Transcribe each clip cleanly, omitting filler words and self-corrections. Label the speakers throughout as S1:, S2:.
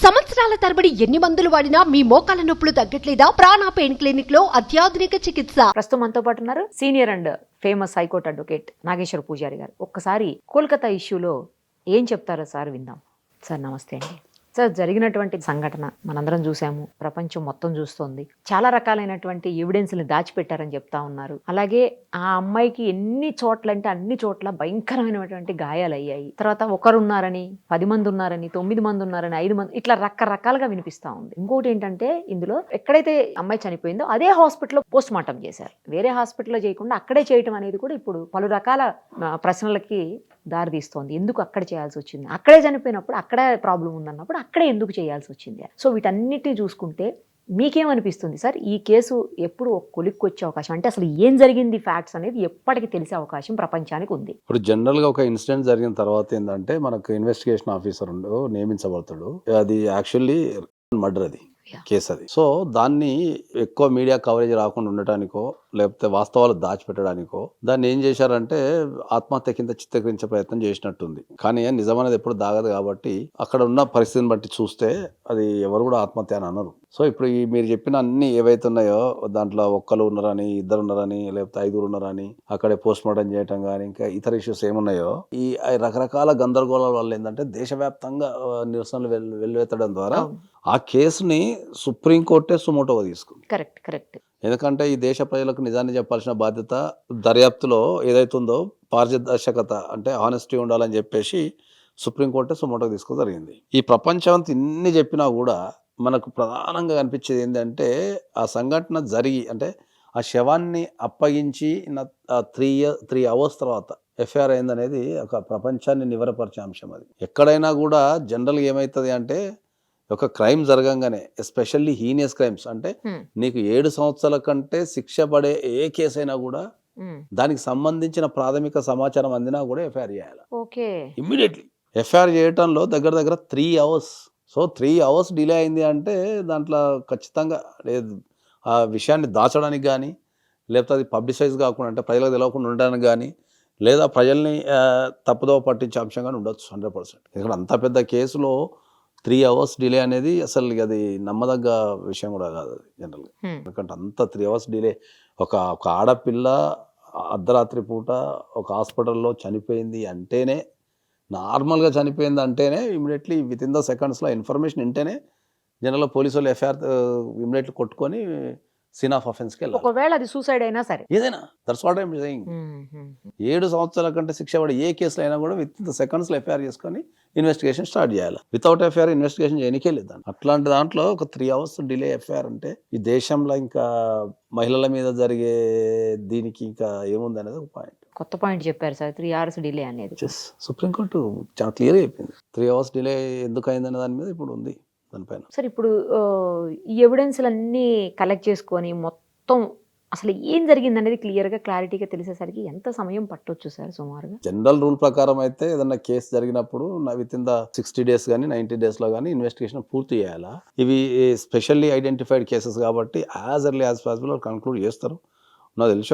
S1: సంవత్సరాల తరబడి ఎన్ని మందులు వాడినా మీ మోకాల నొప్పులు తగ్గట్లేదా? ప్రాణ పెయిన్ క్లినిక్ లో అత్యాధునిక చికిత్స.
S2: ప్రస్తుతం మనతో పాటు ఉన్నారు senior and famous high court advocate Nageswara పూజారి గారు. ఒక్కసారి కోల్కతా ఇష్యూలో ఏం చెప్తారో సార్ విందాం. సార్ నమస్తే అండి. సార్, జరిగినటువంటి సంఘటన మనందరం చూసాము, ప్రపంచం మొత్తం చూస్తోంది. చాలా రకాలైనటువంటి ఎవిడెన్స్ని దాచిపెట్టారని చెప్తా ఉన్నారు. అలాగే ఆ అమ్మాయికి ఎన్ని చోట్ల అంటే అన్ని చోట్ల భయంకరమైనటువంటి గాయాలు అయ్యాయి. తర్వాత ఒకరు ఉన్నారని, 10 మంది ఉన్నారని, 9 మంది ఉన్నారని, 5 మంది, ఇట్లా రకరకాలుగా వినిపిస్తా ఉంది. ఇంకోటి ఏంటంటే, ఇందులో ఎక్కడైతే అమ్మాయి చనిపోయిందో అదే హాస్పిటల్లో పోస్ట్ మార్టం చేశారు. వేరే హాస్పిటల్లో చేయకుండా అక్కడే చేయటం అనేది కూడా ఇప్పుడు పలు రకాల ప్రశ్నలకి దారితీస్తోంది. ఎందుకు అక్కడ చేయాల్సి వచ్చింది? అక్కడే చనిపోయినప్పుడు అక్కడే ప్రాబ్లం ఉందన్నప్పుడు అక్కడే ఎందుకు చేయాల్సి వచ్చింది? సో వీటన్నిటిని చూసుకుంటే మీకేమనిపిస్తుంది సార్? ఈ కేసు ఎప్పుడు ఒక కొలిక్కి వచ్చే అవకాశం, అంటే అసలు ఏం జరిగింది ఫ్యాక్ట్స్ అనేది ఎప్పటికి తెలిసే అవకాశం ప్రపంచానికి ఉంది?
S3: ఇప్పుడు జనరల్గా ఒక ఇన్సిడెంట్ జరిగిన తర్వాత ఏంటంటే, మనకు ఇన్వెస్టిగేషన్ ఆఫీసర్ నియమించబడతాడు. అది యాక్చువల్లీ మర్డర్, అది కేసు. అది సో దాన్ని ఎక్కువ మీడియా కవరేజ్ రాకుండా ఉండటానికో లేకపోతే వాస్తవాలు దాచిపెట్టడానికో దాన్ని ఏం చేశారంటే ఆత్మహత్య కింద చిత్రీకరించే ప్రయత్నం చేసినట్టుంది. కానీ నిజమనేది ఎప్పుడు దాగదు కాబట్టి అక్కడ ఉన్న పరిస్థితిని బట్టి చూస్తే అది ఎవరు కూడా ఆత్మహత్య అని అన్నారు. సో ఇప్పుడు మీరు చెప్పిన అన్ని ఏవైతే ఉన్నాయో, దాంట్లో ఒక్కరు ఉన్నారని, 2 ఉన్నారని, లేకపోతే 5 ఉన్నారని, అక్కడే పోస్ట్ మార్టం చేయటం కానీ ఇంకా ఇతర ఇష్యూస్ ఏమున్నాయో, ఈ రకరకాల గందరగోళాల వల్ల ఏంటంటే దేశవ్యాప్తంగా నిరసనలు వెల్లువెత్తడం ద్వారా ఆ కేసుని సుప్రీంకోర్టే సుమోటోగా తీసుకుంది.
S2: కరెక్ట్.
S3: ఎందుకంటే ఈ దేశ ప్రజలకు నిజాన్ని చెప్పాల్సిన బాధ్యత దర్యాప్తులో ఏదైతుందో పారదర్శకత, అంటే హానెస్టీ ఉండాలని చెప్పేసి సుప్రీంకోర్టే సుమోటోగా తీసుకో జరిగింది. ఈ ప్రపంచం అంతా ఇన్ని చెప్పినా కూడా మనకు ప్రధానంగా కనిపించేది ఏంటంటే, ఆ సంఘటన జరిగి అంటే ఆ శవాన్ని అప్పగించి 3 అవర్స్ తర్వాత ఎఫ్ఐఆర్ అయిందనేది ఒక ప్రపంచాన్ని నివరపరిచే అంశం. అది ఎక్కడైనా కూడా జనరల్గా ఏమవుతుంది అంటే, ఒక క్రైమ్ జరగంగానే, ఎస్పెషల్లీ హీనియస్ క్రైమ్స్, అంటే నీకు 7 సంవత్సరాల కంటే శిక్ష పడే ఏ కేసు అయినా కూడా దానికి సంబంధించిన ప్రాథమిక సమాచారం అందినా కూడా ఎఫ్ఐఆర్ చేయాలి.
S2: ఓకే,
S3: ఇమ్మీడియట్లీ ఎఫ్ఐఆర్ చేయటంలో దగ్గర 3 అవర్స్. సో 3 అవర్స్ డిలే అయింది అంటే దాంట్లో ఖచ్చితంగా లేదు, ఆ విషయాన్ని దాచడానికి కానీ, లేకపోతే అది పబ్లిసైజ్ కాకుండా అంటే ప్రజలకు తెలియకుండా ఉండడానికి కానీ, లేదా ప్రజల్ని తప్పుదోవ పట్టించే అంశంగానే ఉండొచ్చు 100%. ఇక్కడ అంత పెద్ద కేసులో 3 అవర్స్ డిలే అనేది అసలు అది నమ్మదగ్గ విషయం కూడా కాదు అది జనరల్గా. ఎందుకంటే అంత 3 అవర్స్ డిలే, ఒక ఆడపిల్ల అర్ధరాత్రి పూట ఒక హాస్పిటల్లో చనిపోయింది అంటేనే, నార్మల్గా చనిపోయింది అంటేనే ఇమీడియట్లీ విత్ ఇన్ ద సెకండ్స్లో ఇన్ఫర్మేషన్ ఉంటేనే జనరల్గా పోలీసు వాళ్ళు ఎఫ్ఐఆర్ ఇమీడియట్లీ కొట్టుకొని సీన్ ఆఫ్ అఫెన్స్కి వెళ్ళాలి.
S2: ఒకవేళ అది సూసైడ్ అయినా సరే,
S3: ఏదైనా, దట్స్ వాట్ ఐఎమ్ సేయింగ్. 7 సంవత్సరాల కంటే శిక్ష పడి ఏ కేసులో అయినా కూడా విత్ ఇన్ ద సెకండ్స్లో ఎఫ్ఐఆర్ చేసుకొని ఇన్వెస్టిగేషన్ స్టార్ట్ చేయాలి. వితౌట్ ఎఫ్ఐఆర్ ఇన్వెస్టిగేషన్ చేయనికే లేదు. అట్లాంటి దాంట్లో ఒక 3 అవర్స్ డిలే ఎఫ్ఐఆర్ అంటే ఈ దేశంలో ఇంకా మహిళల మీద జరిగే దీనికి ఇంకా ఏముంది అనేది ఒక పాయింట్.
S2: కొత్త పాయింట్ చెప్పారు సార్, 3 అవర్స్ డిలే అనేది.
S3: సుప్రీంకోర్టు చాలా క్లియర్గా చెప్పింది. 3 అవర్స్ డిలే ఎందుకు అయిందనే దాని మీద ఇప్పుడు ఉంది దానిపైన.
S2: సార్, ఇప్పుడు ఈ ఎవిడెన్స్లన్నీ కలెక్ట్ చేసుకొని మొత్తం అసలు ఏం జరిగింది అనేది క్లారిటీగా తెలిసేసరికి ఎంత సమయం పట్టొచ్చు సార్ సుమారుగా?
S3: జనరల్ రూల్ ప్రకారం అయితే ఏదన్నా కేసు జరిగినప్పుడు విత్ ఇన్ ద 60 డేస్ కానీ 90 డేస్లో కానీ ఇన్వెస్టిగేషన్ పూర్తి చేయాలా. ఇవి స్పెషల్లీ ఐడెంటిఫైడ్ కేసెస్ కాబట్టి as early as possible conclude చేస్తారు. నాకు తెలిసి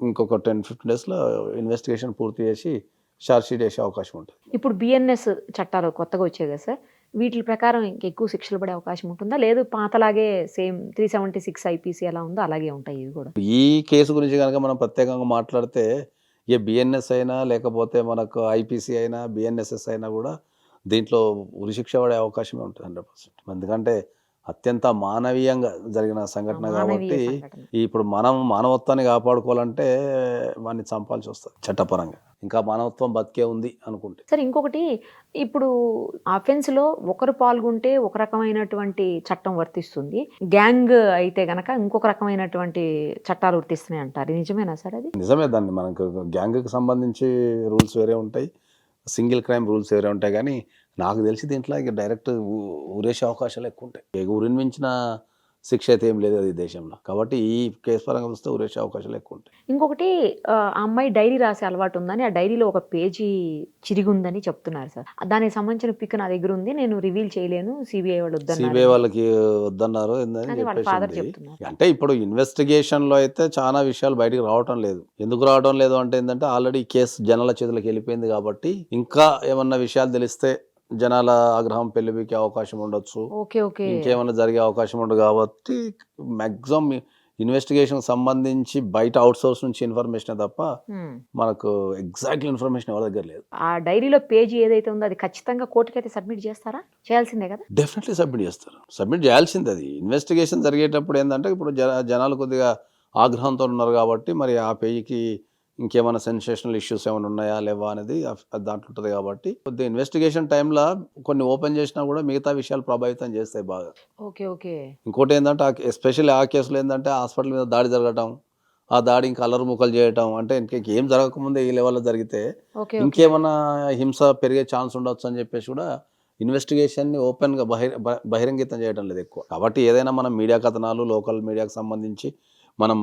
S3: ఇంకొక 10-15 డేస్లో ఇన్వెస్టిగేషన్ పూర్తి చేసి ఛార్జ్ షీట్ వేసే అవకాశం ఉంటుంది.
S2: ఇప్పుడు బిఎన్ఎస్ చట్టాలు కొత్తగా వచ్చాయి కదా సార్, వీటి ప్రకారం ఇంకెక్కువ శిక్షలు పడే అవకాశం ఉంటుందా? లేదు పాతలాగే సేమ్ 376 ఐపీసీ ఎలా ఉందో అలాగే ఉంటాయి ఇవి కూడా?
S3: ఈ కేసు గురించి కనుక మనం ప్రత్యేకంగా మాట్లాడితే, ఏ బిఎన్ఎస్ అయినా లేకపోతే మనకు ఐపీసీ అయినా బిఎన్ఎస్ఎస్ అయినా కూడా దీంట్లో ఉరిశిక్ష పడే అవకాశమే ఉంటుంది 100%. ఎందుకంటే అత్యంత మానవీయంగా జరిగిన సంఘటన కాబట్టి ఇప్పుడు మనం మానవత్వాన్ని కాపాడుకోవాలంటే వాడిని చంపాల్సి వస్తుంది చట్టపరంగా. ఇంకా మానవత్వం బతికే ఉంది అనుకుంటే.
S2: సరే, ఇంకొకటి, ఇప్పుడు అఫెన్స్లో ఒకరు పాల్గొంటే ఒక రకమైనటువంటి చట్టం వర్తిస్తుంది, గ్యాంగ్ అయితే గనక ఇంకొక రకమైనటువంటి చట్టాలు వర్తిస్తున్నాయి అంటారు. నిజమేనా సార్? అది నిజమే.
S3: దాన్ని మనకు గ్యాంగ్కి సంబంధించి రూల్స్ వేరే ఉంటాయి, సింగిల్ క్రైమ్ రూల్స్ వేరే ఉంటాయి. కానీ నాకు తెలిసి దీంట్లో ఇక డైరెక్ట్ ఊరేసే అవకాశాలు ఎక్కువ ఉంటాయి. ఊరిని మించిన శిక్ష అయితే ఏం లేదు అది దేశంలో. కాబట్టి ఈ కేసు పరంగా చూస్తే ఊరేసే అవకాశాలు ఎక్కువ ఉంటాయి.
S2: ఇంకొకటి, ఆ అమ్మాయి డైరీ రాసే అలవాటు ఉందని, ఆ డైరీలో ఒక పేజీ చిరిగి ఉందని చెప్తున్నారు సార్. దానికి సంబంధించిన పిక్ నా దగ్గర ఉంది, నేను రివీల్ చేయలేను, సిబిఐ వాళ్ళు వద్దన్నారు.
S3: సిబిఐ వాళ్ళకి వద్దన్నారు అంటే ఇప్పుడు ఇన్వెస్టిగేషన్ లో అయితే చాలా విషయాలు బయటకు రావటం లేదు. ఎందుకు రావడం లేదు అంటే ఏంటంటే, ఆల్రెడీ కేసు జనాల చేతులకు వెళ్ళిపోయింది కాబట్టి ఇంకా ఏమన్నా విషయాలు తెలిస్తే జనాల ఆగ్రహం పెళ్లిబికే అవకాశం ఉండొచ్చు,
S2: ఓకే ఓకే
S3: ఇంకేమైనా జరిగే అవకాశం ఉండదు. కాబట్టి మ్యాక్సిమం ఇన్వెస్టిగేషన్ సంబంధించి బయట అవుట్ సోర్స్ నుంచి ఇన్ఫర్మేషన్ తప్ప మనకు ఎగ్జాక్ట్ ఇన్ఫర్మేషన్ ఎవరి దగ్గర లేదు.
S2: ఆ డైరీలో పేజీ ఏదైతే ఉందో అది ఖచ్చితంగా కోర్టుకైతే సబ్మిట్ చేస్తారా? చేయాల్సిందే కదా?
S3: డెఫినెట్లీ సబ్మిట్ చేస్తారు, సబ్మిట్ చేయాల్సింది. అది ఇన్వెస్టిగేషన్ జరిగేటప్పుడు ఏంటంటే ఇప్పుడు జనాలు కొద్దిగా ఆగ్రహంతో ఉన్నారు కాబట్టి మరి ఆ పేజీకి ఇంకేమైనా సెన్సేషనల్ ఇష్యూస్ ఏమైనా ఉన్నాయా లేవా అనేది దాంట్లో ఉంటుంది. కాబట్టి కొద్దిగా ఇన్వెస్టిగేషన్ టైంలో కొన్ని ఓపెన్ చేసినా కూడా మిగతా విషయాలు ప్రభావితం చేస్తాయి బాగా.
S2: ఓకే ఓకే
S3: ఇంకోటి ఏంటంటే ఎస్పెషల్లీ ఆ కేసులో ఏంటంటే హాస్పిటల్ మీద దాడి జరగటం, ఆ దాడి ఇంకా అల్లరి ముక్కలు చేయటం, అంటే ఇంకేం జరగకముందే ఈ లెవెల్లో జరిగితే
S2: ఓకే
S3: ఇంకేమైనా హింస పెరిగే ఛాన్స్ ఉండొచ్చు అని చెప్పేసి కూడా ఇన్వెస్టిగేషన్ని ఓపెన్గా బహిరంగితం చేయడం లేదు ఎక్కువ. కాబట్టి ఏదైనా మనం మీడియా కథనాలు, లోకల్ మీడియాకు సంబంధించి మనం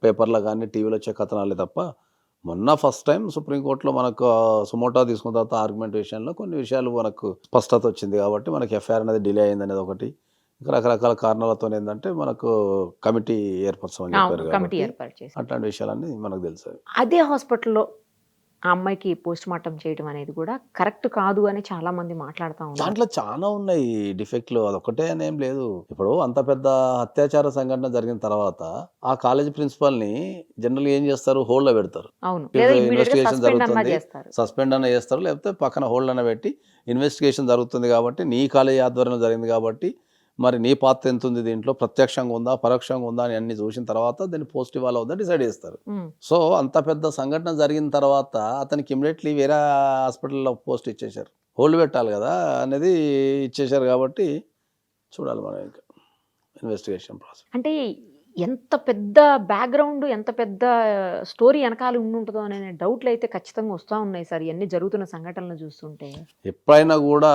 S3: పేపర్లో కానీ టీవీలో వచ్చే కథనాలే తప్ప మొన్న ఫస్ట్ టైం సుప్రీంకోర్టులో మనకు సుమోటో తీసుకున్న తర్వాత ఆర్గ్యుమెంట్ విషయంలో కొన్ని విషయాలు మనకు స్పష్టత వచ్చింది. కాబట్టి మనకి ఎఫ్ఐఆర్ అనేది డిలే అయింది అనేది ఒకటి, ఇంకా రకరకాల కారణాలతో ఏంటంటే మనకు కమిటీ ఏర్పరచమని చెప్పారు
S2: కమిటీ
S3: కాబట్టి
S2: ఏర్పాటు చేసి
S3: అట్లాంటి విషయాలన్నీ మనకు తెలుసు.
S2: అదే హాస్పిటల్లో ఆ అమ్మాయికి పోస్ట్ మార్టం చేయడం అనేది కూడా కరెక్ట్ కాదు అని చాలా మంది మాట్లాడుతూ ఉన్నారు.
S3: దాంట్లో చాలా ఉన్నాయి డిఫెక్ట్లు, అదొకటే అని ఏం లేదు. ఇప్పుడు అంత పెద్ద అత్యాచార సంఘటన జరిగిన తర్వాత ఆ కాలేజ్ ప్రిన్సిపల్ ని జనరల్ ఏం చేస్తారు, హోల్డ్ లో పెడతారు.
S2: అవును, లేదా immediate గా
S3: ఇన్వెస్టిగేషన్
S2: suspend అన్నా
S3: జరుగుతుంది,
S2: చేస్తారు.
S3: సస్పెండ్ అన్న చేస్తారు, లేకపోతే పక్కన హోల్డ్ అన్న పెట్టి ఇన్వెస్టిగేషన్ జరుగుతుంది కాబట్టి నీ కాలేజ్ ఆధ్వర్యంలో జరిగింది కాబట్టి మరి నీ పాత్ర ఎంత ఉంది దీంట్లో, ప్రత్యక్షంగా ఉందా పరోక్షంగా ఉందా అని అన్ని చూసిన తర్వాత దాన్ని పోస్ట్ ఇవ్వాలా వద్దా డిసైడ్ చేస్తారు. సో అంత పెద్ద సంఘటన జరిగిన తర్వాత అతనికి ఇమ్మీడియట్లీ వేరే హాస్పిటల్లో పోస్ట్ ఇచ్చేశారు, హోల్డ్ పెట్టాలి కదా అనేది ఇచ్చేశారు. కాబట్టి చూడాలి మనం ఇంకా ఇన్వెస్టిగేషన్ ప్రాసెస్.
S2: అంటే ఎంత పెద్ద బ్యాక్గ్రౌండ్, ఎంత పెద్ద స్టోరీ వెనకాల ఉంటుందో అనే డౌట్లు అయితే ఖచ్చితంగా వస్తూ ఉన్నాయి సార్ ఇవన్నీ జరుగుతున్న సంఘటనలు చూస్తుంటే.
S3: ఎప్పుడైనా కూడా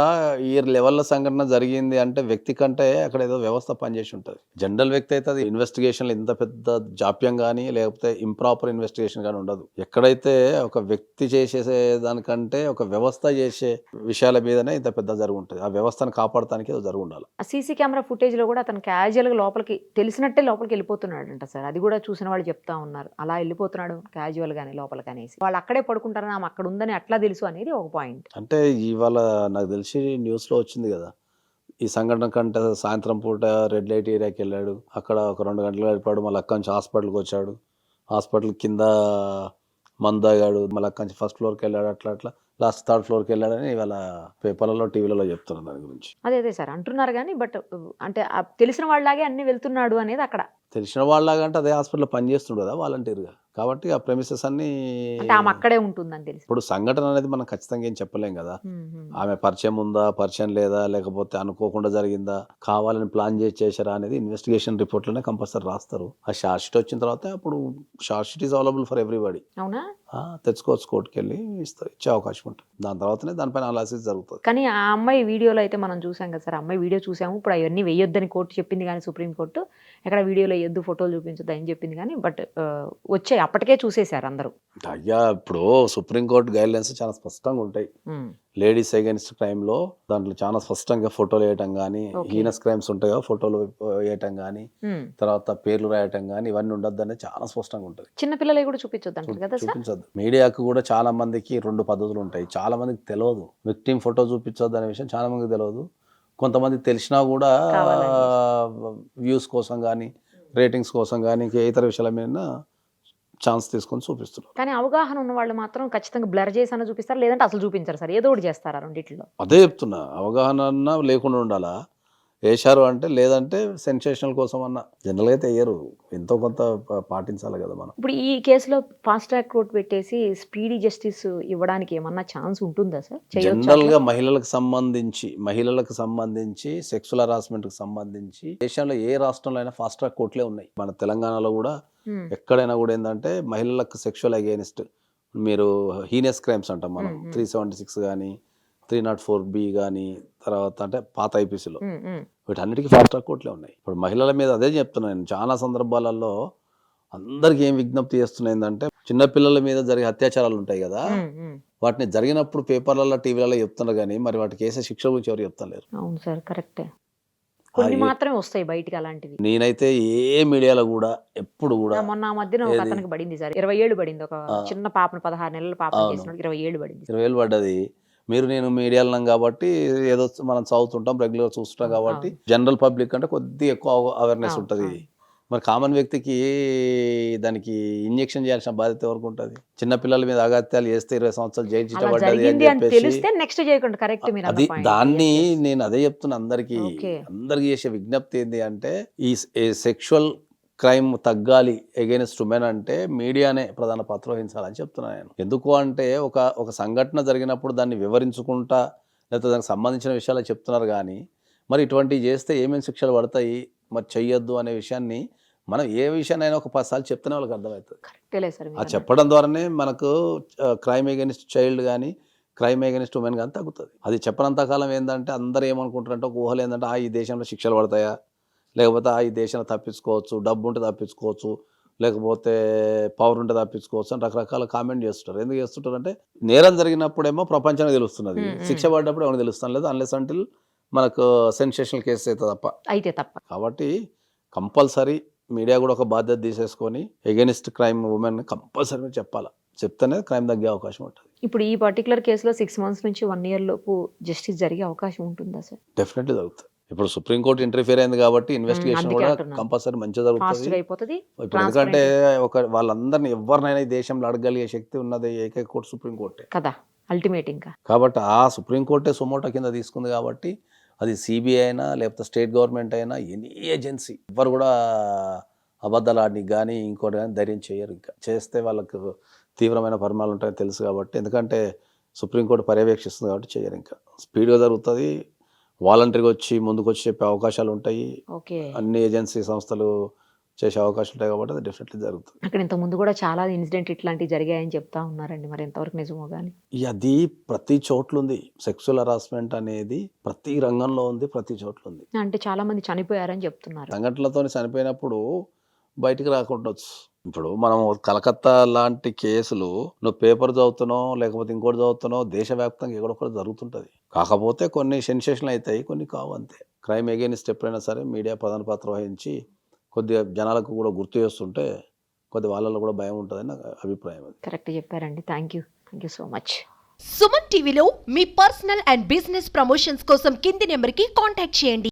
S3: ఈ లెవెల్లో సంఘటన జరిగింది అంటే వ్యక్తి కంటే అక్కడ ఏదో వ్యవస్థ పనిచేసి ఉంటుంది. జనరల్ వ్యక్తి అయితే అది ఇన్వెస్టిగేషన్లో ఇంత పెద్ద జాప్యం కానీ లేకపోతే ఇంప్రాపర్ ఇన్వెస్టిగేషన్ కానీ ఉండదు. ఎక్కడైతే ఒక వ్యక్తి చేసే దానికంటే ఒక వ్యవస్థ చేసే విషయాల మీదనే ఇంత పెద్ద జరుగు ఉంటుంది. ఆ వ్యవస్థను కాపాడటానికి ఏదో జరుగు ఉండాలి.
S2: ఆ సీసీ కెమెరా ఫుటేజ్లో కూడా అతను క్యాజువల్గా లోపలికి తెలిసినట్టే లోపలికి వెళ్ళిపోతున్నాడంట సార్. అది కూడా చూసిన వాళ్ళు చెప్తా ఉన్నారు, అలా వెళ్ళిపోతున్నాడు క్యాజువల్గానే లోపలికి అనేసి. వాళ్ళు అక్కడే పడుకుంటారని ఆమె అక్కడ ఉందని అట్లా తెలుసు అనేది ఒక పాయింట్.
S3: అంటే ఇవాళ నాకు తెలిసి న్యూస్లో వచ్చింది కదా, ఈ సంఘటన కంటే సాయంత్రం పూట రెడ్ లైట్ ఏరియాకి వెళ్ళాడు, అక్కడ ఒక 2 గంటలు గడిపాడు, మళ్ళీ అక్కడి నుంచి హాస్పిటల్కి వచ్చాడు, హాస్పిటల్ కింద మందాగాడు, మళ్ళీ అక్కడి నుంచి ఫస్ట్ ఫ్లోర్కి వెళ్ళాడు, అట్లా లాస్ట్ 3rd ఫ్లోర్కి వెళ్ళాడని ఇవాళ పేపర్లలో టీవీలలో చెప్తున్నారు దాని గురించి.
S2: అదే సార్ అంటున్నారు కానీ బట్ అంటే తెలిసిన వాళ్ళలాగే అన్ని వెళ్తున్నాడు అనేది అక్కడ
S3: తెలిసిన వాళ్ళలాగా అంటే అదే హాస్పిటల్లో పనిచేస్తుండు కదా వాలంటీర్గా, కాబట్టి ఆ ప్రెమిసెస్ అన్ని
S2: అంటే ఆమె అక్కడే ఉంటుందని తెలిసి.
S3: ఇప్పుడు సంఘటన అనేది మనం ఖచ్చితంగా ఏం చెప్పలేం కదా, ఆమె పరిచయం ఉందా పరిచయం లేదా, లేకపోతే అనుకోకుండా జరిగిందా, కావాలని ప్లాన్ చేశారా అనేది ఇన్వెస్టిగేషన్ రిపోర్ట్లోనే కంపల్సరీ రాస్తారు. ఆ షార్ట్ షీట్ వచ్చిన తర్వాత అప్పుడు short sheet is available for everybody.
S2: అవునా,
S3: తెచ్చుకోవచ్చు, కోర్టుకి వెళ్ళి ఇచ్చే అవకాశం ఉంటుంది. దాని తర్వాతనే దానిపైన అనాలిసిస్ జరుగుతుంది.
S2: కానీ ఆ అమ్మాయి వీడియోలో అయితే మనం చూసాం కదా సార్, అమ్మాయి వీడియో చూసాము. ఇప్పుడు అవన్నీ వేయొద్దని కోర్టు చెప్పింది కానీ సుప్రీంకోర్టు ఎక్కడ వీడియోలో వేయొద్దు, ఫోటోలు చూపించొద్దు అని చెప్పింది కానీ బట్ వచ్చాయి, అప్పటికే చూసేశారు అందరూ.
S3: అయ్యా ఇప్పుడు సుప్రీంకోర్టు గైడ్లైన్స్ చాలా స్పష్టంగా ఉంటాయి. లేడీస్ అగైన్స్ట్ క్రైమ్లో దాంట్లో చాలా స్పష్టంగా ఫోటోలు వేయటం కానీ, హీనస్ క్రైమ్స్ ఉంటాయి కదా ఫోటోలు వేయటం కానీ, తర్వాత పేర్లు రాయటం కానీ ఇవన్నీ ఉండొద్దు అనేది చాలా స్పష్టంగా ఉంటుంది.
S2: చిన్నపిల్లలే కూడా చూపించొద్దు అంటారు కదా సార్.
S3: చూపించొద్దు. మీడియాకు కూడా చాలా మందికి 2 పద్ధతులు ఉంటాయి. చాలా మందికి తెలియదు, విక్టిమ్ ఫోటో చూపించొద్దు అనే విషయం చాలా మందికి తెలియదు. కొంతమందికి తెలిసినా కూడా వ్యూస్ కోసం కానీ రేటింగ్స్ కోసం కానీ ఇంకా ఇతర విషయాల మీద ఛాన్స్ తీసుకొని చూపిస్తున్నారు.
S2: కానీ అవగాహన ఉన్న వాళ్ళు మాత్రం ఖచ్చితంగా బ్లర్ చేసి చూపిస్తారు, లేదంటే అసలు చూపించారు సార్, ఏదో ఒకటి చేస్తారు ఆ రెండిట్లో.
S3: అదే చెప్తున్నా, అవగాహన లేకుండా ఉండాలా, వేశారు అంటే లేదంటే సెన్సేషనల్ కోసం అన్న జనరల్గా అయితే వేయరు, ఎంతో కొంత పాటించాలి కదా మనం.
S2: ఇప్పుడు ఈ కేసులో ఫాస్ట్ ట్రాక్ కోర్ట్ పెట్టేసి స్పీడీ జస్టిస్ ఇవ్వడానికి ఏమన్నా ఛాన్స్ ఉంటుందా సార్?
S3: జనరల్గా మహిళలకు సంబంధించి సెక్సువల్ హరాస్మెంట్కి సంబంధించి దేశంలో ఏ రాష్ట్రంలో అయినా ఫాస్ట్ ట్రాక్ కోర్టులే ఉన్నాయి. మన తెలంగాణలో కూడా ఎక్కడైనా కూడా ఏంటంటే మహిళలకు సెక్షువల్ అగైనిస్ట్ మీరు హీనస్ క్రైమ్స్ అంటాం మనం, 376 కానీ 304B కానీ, తర్వాత అంటే పాత ఐపీసీలో వీటన్నిటికీ ఫాస్ట్ ట్రాక్ కోర్టులే ఉన్నాయి. ఇప్పుడు మహిళల మీద అదే చెప్తున్నాను నేను, చాలా సందర్భాలలో అందరికి ఏం విజ్ఞప్తి చేస్తున్నా ఏంటంటే చిన్నపిల్లల మీద జరిగే అత్యాచారాలు ఉంటాయి కదా, వాటిని జరిగినప్పుడు పేపర్లలో టీవీలలో చెప్తున్నారు కానీ మరి వాటికి వేసే శిక్ష గురించి ఎవరు చెప్తలేరు.
S2: అవును సార్, కరెక్టే. కొన్ని మాత్రమే వస్తాయి బయటికి అలాంటివి.
S3: నేనైతే ఏ మీడియాలో కూడా ఎప్పుడు కూడా
S2: మొన్న మధ్యన ఒక అతనికి పడింది సార్, 20 ఏళ్ళు పడింది. ఒక చిన్న పాపను 16 నెలల పాప చేసినప్పుడు 20 ఏళ్ళు పడింది.
S3: 20 ఏళ్ళు పడ్డది. మీరు నేను మీడియాలో ఉన్నాం కాబట్టి ఏదో మనం చదువుతుంటాం రెగ్యులర్ చూస్తుంటాం కాబట్టి జనరల్ పబ్లిక్ అంటే కొద్దిగా ఎక్కువ అవేర్నెస్ ఉంటుంది. మరి కామన్ వ్యక్తికి దానికి ఇంజెక్షన్ చేయాల్సిన బాధ్యత ఎవరికి ఉంటుంది? చిన్నపిల్లల మీద అగాత్యాలు చేస్తే 20 సంవత్సరాలు జైలు శిక్ష
S2: అలా
S3: పడ్డది అని
S2: జరిగింది అని
S3: చెప్పేసి
S2: తెలిస్తే నెక్స్ట్ చేయకుండా కరెక్ట్ మీరు
S3: అది
S2: అన్న point.
S3: దాన్ని
S2: Yes, yes.
S3: నేను అదే చెప్తున్నా అందరికి
S2: Okay.
S3: అందరికి చేసే విజ్ఞప్తి ఏంటి అంటే ఈ సెక్షువల్ క్రైమ్ తగ్గాలి ఎగైనెస్ట్ ఉమెన్ అంటే మీడియానే ప్రధాన పాత్ర వహించాలని చెప్తున్నాను నేను. ఎందుకు అంటే ఒక సంఘటన జరిగినప్పుడు దాన్ని వివరించుకుంటా లేకపోతే దానికి సంబంధించిన విషయాలు చెప్తున్నారు కానీ మరి ఇటువంటివి చేస్తే ఏమేమి శిక్షలు పడతాయి మరి చెయ్యొద్దు అనే విషయాన్ని మనం ఏ విషయాన్నైనా ఒక 10 సార్లు చెప్తేనే వాళ్ళకి అర్థమవుతుంది.
S2: కరెక్టే సార్
S3: ఆ చెప్పడం ద్వారానే మనకు క్రైమ్ ఎగైనెస్ట్ చైల్డ్ కానీ క్రైమ్ ఎగైనెస్ట్ ఉమెన్ కానీ తగ్గుతుంది. అది చెప్పనంత కాలం ఏంటంటే అందరూ ఏమనుకుంటారంటే ఒక ఊహలు ఏంటంటే ఈ దేశంలో శిక్షలు పడతాయా, లేకపోతే ఈ దేశంలో తప్పించుకోవచ్చు, డబ్బు ఉంటే తప్పించుకోవచ్చు, లేకపోతే పవర్ ఉంటే తప్పించుకోవచ్చు అని రకరకాల కామెంట్ చేస్తుంటారు. ఎందుకు చేస్తుంటారు అంటే నేరం జరిగినప్పుడేమో ప్రపంచానికి తెలుస్తున్నది, శిక్ష పడ్డప్పుడు ఎవరికి తెలుస్తాను లేదు అన్లెస్ అంటిల్ మనకు సెన్సేషనల్ కేసు అయితే తప్ప.
S2: అయితే తప్ప.
S3: కాబట్టి కంపల్సరీ మీడియా కూడా ఒక బాధ్యత తీసేసుకొని ఎగైనిస్ట్ క్రైమ్ ఉమెన్ కంపల్సరీ చెప్పాలి. చెప్తేనే క్రైమ్ తగ్గే అవకాశం ఉంటుంది.
S2: ఇప్పుడు ఈ పర్టికులర్ కేసులో 6 months నుంచి 1 year లోపు జస్టిస్ జరిగే అవకాశం ఉంటుందా సార్?
S3: డెఫినెట్లీ జరుగుతుంది. ఇప్పుడు సుప్రీంకోర్టు ఇంటర్ఫియర్ అయింది కాబట్టి ఇన్వెస్టిగేషన్
S2: అందుకే
S3: కూడా
S2: అంటున్నా.
S3: కంపల్సరీ మంచిగా జరుగుతుంది.
S2: ఫాస్ట్ అయిపోతుంది.
S3: ఇప్పుడు ఎందుకంటే వాళ్ళందరినీ ఎవరినైనా ఈ దేశంలో అడగలిగే శక్తి ఉన్నది ఏకైక కోర్టు సుప్రీంకోర్టే
S2: కదా అల్టిమేట్. ఇంకా
S3: కాబట్టి ఆ సుప్రీంకోర్టే సుమోటో కింద తీసుకుంది కాబట్టి అది సిబిఐ అయినా లేకపోతే స్టేట్ గవర్నమెంట్ అయినా ఎనీ ఏజెన్సీ ఎవరు కూడా అబద్ధాలు ఆడడానికి కానీ ఇంకోటి కానీ ధైర్యం చేయరు. ఇంకా చేస్తే వాళ్ళకు తీవ్రమైన పరిమాణాలు ఉంటాయని తెలుసు కాబట్టి, ఎందుకంటే సుప్రీంకోర్టు పర్యవేక్షిస్తుంది కాబట్టి చేయరు. ఇంకా స్పీడ్గా జరుగుతుంది. వాలంటరీగా వచ్చి ముందుకు వచ్చి చెప్పే అవకాశాలు ఉంటాయి.
S2: ఓకే.
S3: అన్ని ఏజెన్సీ సంస్థలు చేసే అవకాశాలు ఉంటాయి కాబట్టి అది డెఫినెట్లీ జరుగుతుంది.
S2: అక్కడ ఇంత ముందు కూడా చాలా ఇన్సిడెంట్ ఇట్లాంటివి జరిగాయని చెప్తా ఉన్నారండి. మరి ఎంతవరకు నిజమో కానీ
S3: అది ప్రతి చోట్ల ఉంది. సెక్సువల్ హరాస్మెంట్ అనేది ప్రతి రంగంలో ఉంది, ప్రతి చోట్ల ఉంది.
S2: అంటే చాలా మంది చనిపోయారని చెప్తున్నారు.
S3: సంఘటనలతో చనిపోయినప్పుడు బయటికి రాకుండొచ్చు. ఇప్పుడు మనం కలకత్తా లాంటి కేసులు నువ్వు పేపర్ చదువుతున్నావు లేకపోతే ఇంకోటి చదువుతున్నావు, దేశవ్యాప్తంగా ఎక్కడొక్కడ జరుగుతుంటుంది. కాకపోతే కొన్ని సెన్సేషన్ అవుతాయి, కొన్ని కావు అంతే. క్రైమ్ ఎగైనిస్ట్ ఎప్పుడైనా సరే మీడియా ప్రధాన పాత్ర వహించి కొద్దిగా జనాలకు కూడా గుర్తు చేస్తుంటే కొద్ది వాళ్ళలో కూడా భయం ఉంటుందని నా అభిప్రాయం. అది
S2: కరెక్ట్ చెప్పారండి. Thank you so much.
S1: Suman టీవీలో మీ పర్సనల్ అండ్ బిజినెస్ ప్రమోషన్స్ కోసం కింది నెంబర్కి కాంటాక్ట్ చేయండి.